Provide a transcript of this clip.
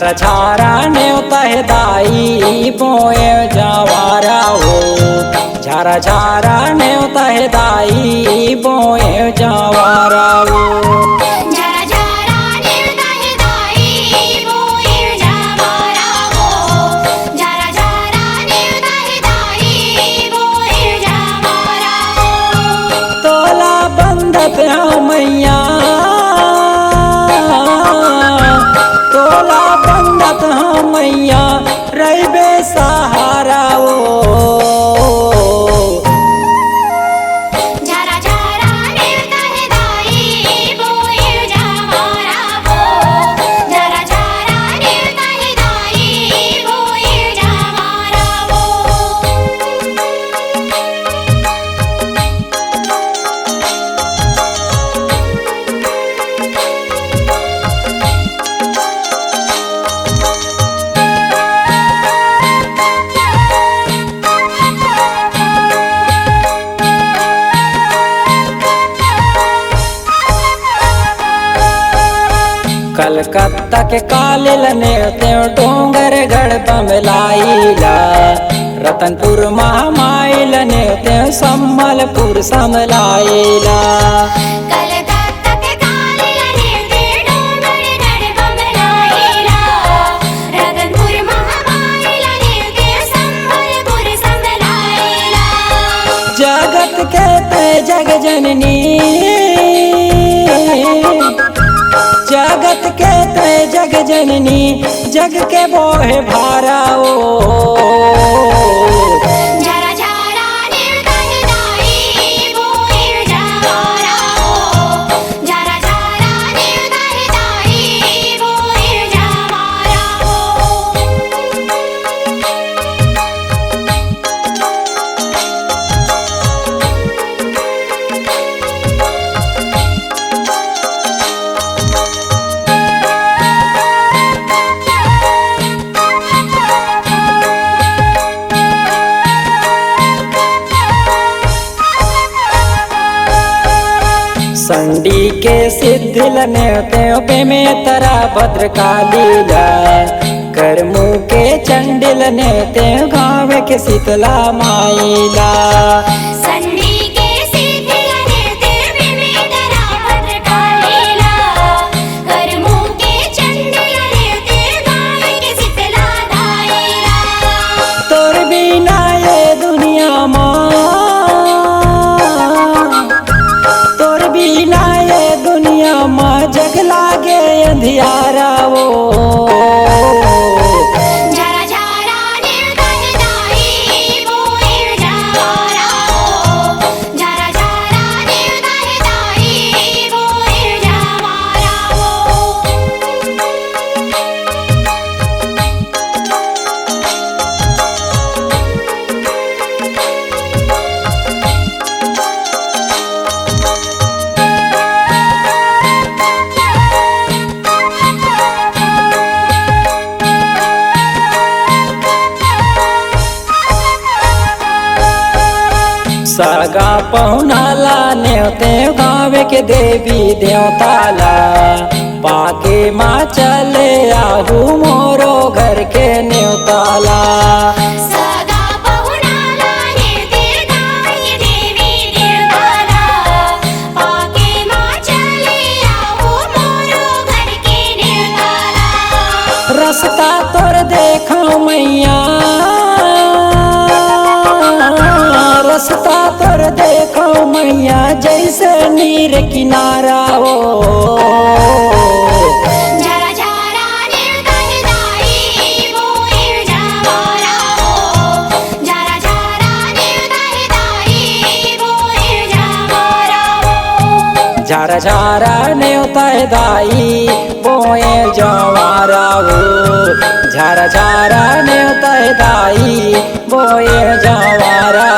झारा झारा नेवता है दाई बोए जवारा हो। झारा झारा नेवता है दाई बोए जवारा हो। तोला बंधत मैया तोला बंधत मैया रैबे सहारा हो। कलकत्ता के कालिल नेवते डोंगर गढ़ बमलाइला। रतनपुर महामाइल नेवते सम्बलपुर समलाइला। जगत के ते जग जननी जगत के ते जग जननी जग के बोहे भारा ओ। संडी के सिद्धिल नेवते पे में तरा भद्रकालीला। करमू के चंडिल नेवते गाँव के शीतला माइला। तोर बिना ये दुनिया माँ तोर बिना ये दुनिया माँ जग लागे अंधियारा वो। सगा पहुनाला नेवते गाँव के देवी देवताला। पाके माँ चले आहू मोरो घर के नेवताला। रस्ता तोर देखो मैया रस्ता तोर देखो मैया जैसे नीर किनारा हो। झारा झारा नेवता है दाई बोए जवारा हो। झारा झारा नेवता है दाई बोए जवारा